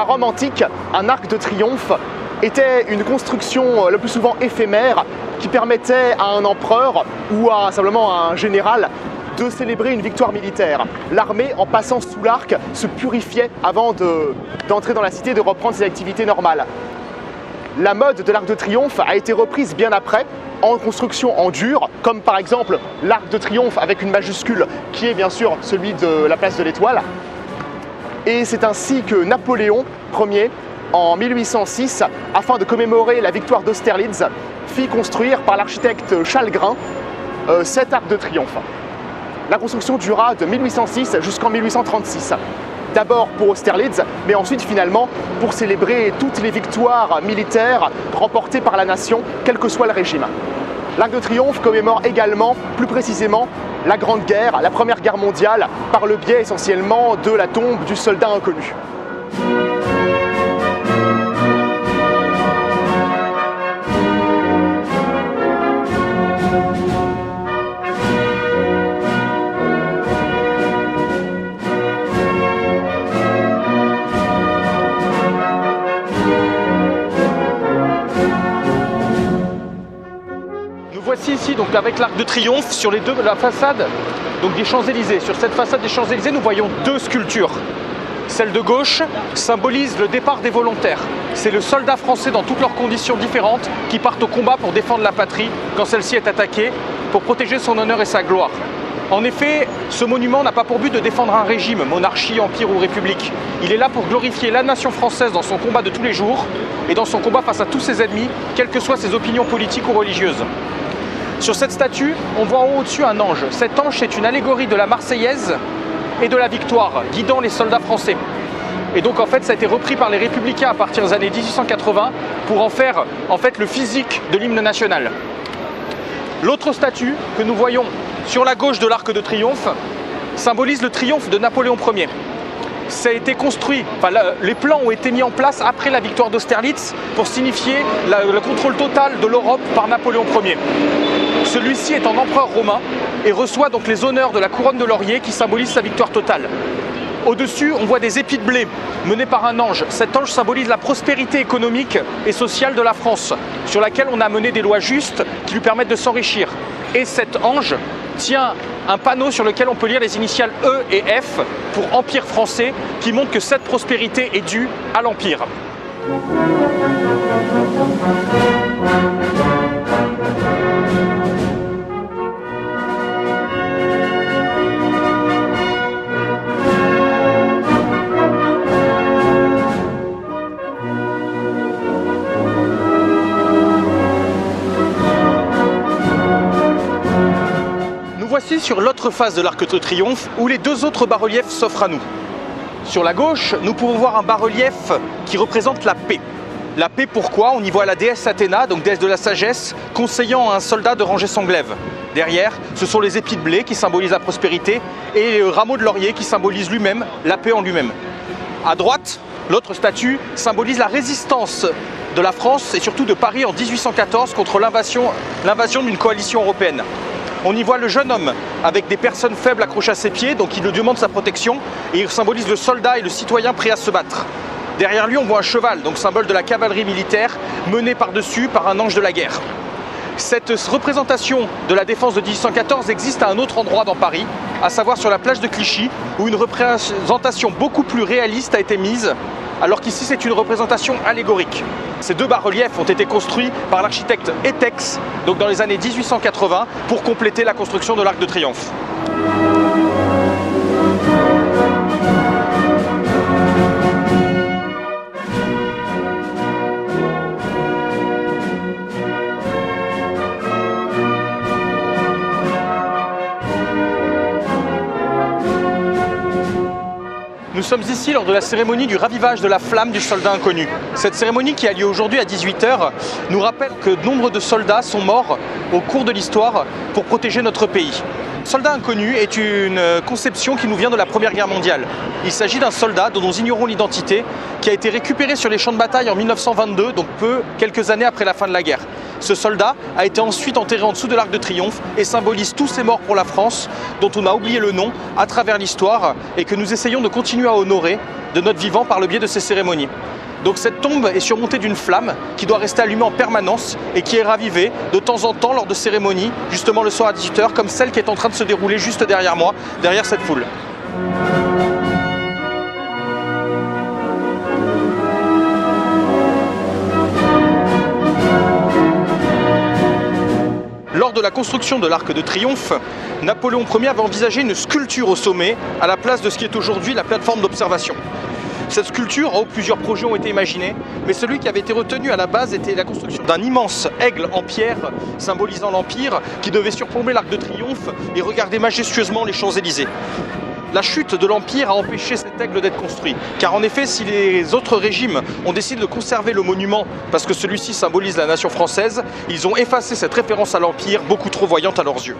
la Rome antique, un arc de triomphe était une construction le plus souvent éphémère qui permettait à un empereur ou simplement à un général de célébrer une victoire militaire. L'armée, en passant sous l'arc, se purifiait avant d'entrer dans la cité et de reprendre ses activités normales. La mode de l'arc de triomphe a été reprise bien après en construction en dur, comme par exemple l'arc de triomphe avec une majuscule qui est bien sûr celui de la place de l'Étoile. Et c'est ainsi que Napoléon Ier, en 1806, afin de commémorer la victoire d'Austerlitz, fit construire par l'architecte Chalgrin cet arc de triomphe. La construction dura de 1806 jusqu'en 1836. D'abord pour Austerlitz, mais ensuite finalement pour célébrer toutes les victoires militaires remportées par la nation, quel que soit le régime. L'Arc de Triomphe commémore également, plus précisément, la Grande Guerre, la Première Guerre mondiale, par le biais essentiellement de la tombe du soldat inconnu. Voici ici donc avec l'Arc de Triomphe sur la façade donc des Champs-Élysées. Sur cette façade des Champs-Élysées, nous voyons deux sculptures. Celle de gauche symbolise le départ des volontaires. C'est le soldat français dans toutes leurs conditions différentes qui partent au combat pour défendre la patrie quand celle-ci est attaquée, pour protéger son honneur et sa gloire. En effet, ce monument n'a pas pour but de défendre un régime, monarchie, empire ou république. Il est là pour glorifier la nation française dans son combat de tous les jours et dans son combat face à tous ses ennemis, quelles que soient ses opinions politiques ou religieuses. Sur cette statue, on voit en haut au-dessus un ange. Cet ange, c'est une allégorie de la Marseillaise et de la victoire, guidant les soldats français. Et donc en fait, ça a été repris par les républicains à partir des années 1880 pour en faire en fait le physique de l'hymne national. L'autre statue que nous voyons sur la gauche de l'Arc de Triomphe symbolise le triomphe de Napoléon Ier. Ça a été construit, les plans ont été mis en place après la victoire d'Austerlitz pour signifier le contrôle total de l'Europe par Napoléon Ier. Celui-ci est un empereur romain et reçoit donc les honneurs de la couronne de laurier qui symbolise sa victoire totale. Au-dessus, on voit des épis de blé menés par un ange. Cet ange symbolise la prospérité économique et sociale de la France, sur laquelle on a mené des lois justes qui lui permettent de s'enrichir. Et cet ange tient un panneau sur lequel on peut lire les initiales E et F pour Empire français, qui montre que cette prospérité est due à l'Empire. Voici sur l'autre face de l'Arc de Triomphe où les deux autres bas-reliefs s'offrent à nous. Sur la gauche, nous pouvons voir un bas-relief qui représente la paix. La paix, pourquoi? On y voit la déesse Athéna, donc déesse de la sagesse, conseillant à un soldat de ranger son glaive. Derrière, ce sont les épis de blé qui symbolisent la prospérité et le rameau de laurier qui symbolise lui-même la paix en lui-même. À droite, l'autre statue symbolise la résistance de la France et surtout de Paris en 1814 contre l'invasion d'une coalition européenne. On y voit le jeune homme avec des personnes faibles accrochées à ses pieds, donc il lui demande sa protection, et il symbolise le soldat et le citoyen prêt à se battre. Derrière lui, on voit un cheval, donc symbole de la cavalerie militaire, mené par-dessus par un ange de la guerre. Cette représentation de la défense de 1814 existe à un autre endroit dans Paris, à savoir sur la plage de Clichy, où une représentation beaucoup plus réaliste a été mise, alors qu'ici c'est une représentation allégorique. Ces deux bas-reliefs ont été construits par l'architecte Étex, donc dans les années 1880, pour compléter la construction de l'Arc de Triomphe. Nous sommes ici lors de la cérémonie du ravivage de la flamme du soldat inconnu. Cette cérémonie qui a lieu aujourd'hui à 18 h nous rappelle que nombre de soldats sont morts au cours de l'histoire pour protéger notre pays. Le soldat inconnu est une conception qui nous vient de la Première Guerre mondiale. Il s'agit d'un soldat dont nous ignorons l'identité, qui a été récupéré sur les champs de bataille en 1922, donc quelques années après la fin de la guerre. Ce soldat a été ensuite enterré en dessous de l'Arc de Triomphe et symbolise tous ces morts pour la France, dont on a oublié le nom à travers l'histoire et que nous essayons de continuer à honorer de notre vivant par le biais de ces cérémonies. Donc cette tombe est surmontée d'une flamme qui doit rester allumée en permanence et qui est ravivée de temps en temps lors de cérémonies, justement le soir à 18h, comme celle qui est en train de se dérouler juste derrière moi, derrière cette foule. Lors de la construction de l'Arc de Triomphe, Napoléon Ier avait envisagé une sculpture au sommet à la place de ce qui est aujourd'hui la plateforme d'observation. Cette sculpture, plusieurs projets ont été imaginés, mais celui qui avait été retenu à la base était la construction d'un immense aigle en pierre symbolisant l'Empire qui devait surplomber l'Arc de Triomphe et regarder majestueusement les Champs-Élysées. La chute de l'Empire a empêché cet aigle d'être construit, car en effet, si les autres régimes ont décidé de conserver le monument parce que celui-ci symbolise la nation française, ils ont effacé cette référence à l'Empire beaucoup trop voyante à leurs yeux.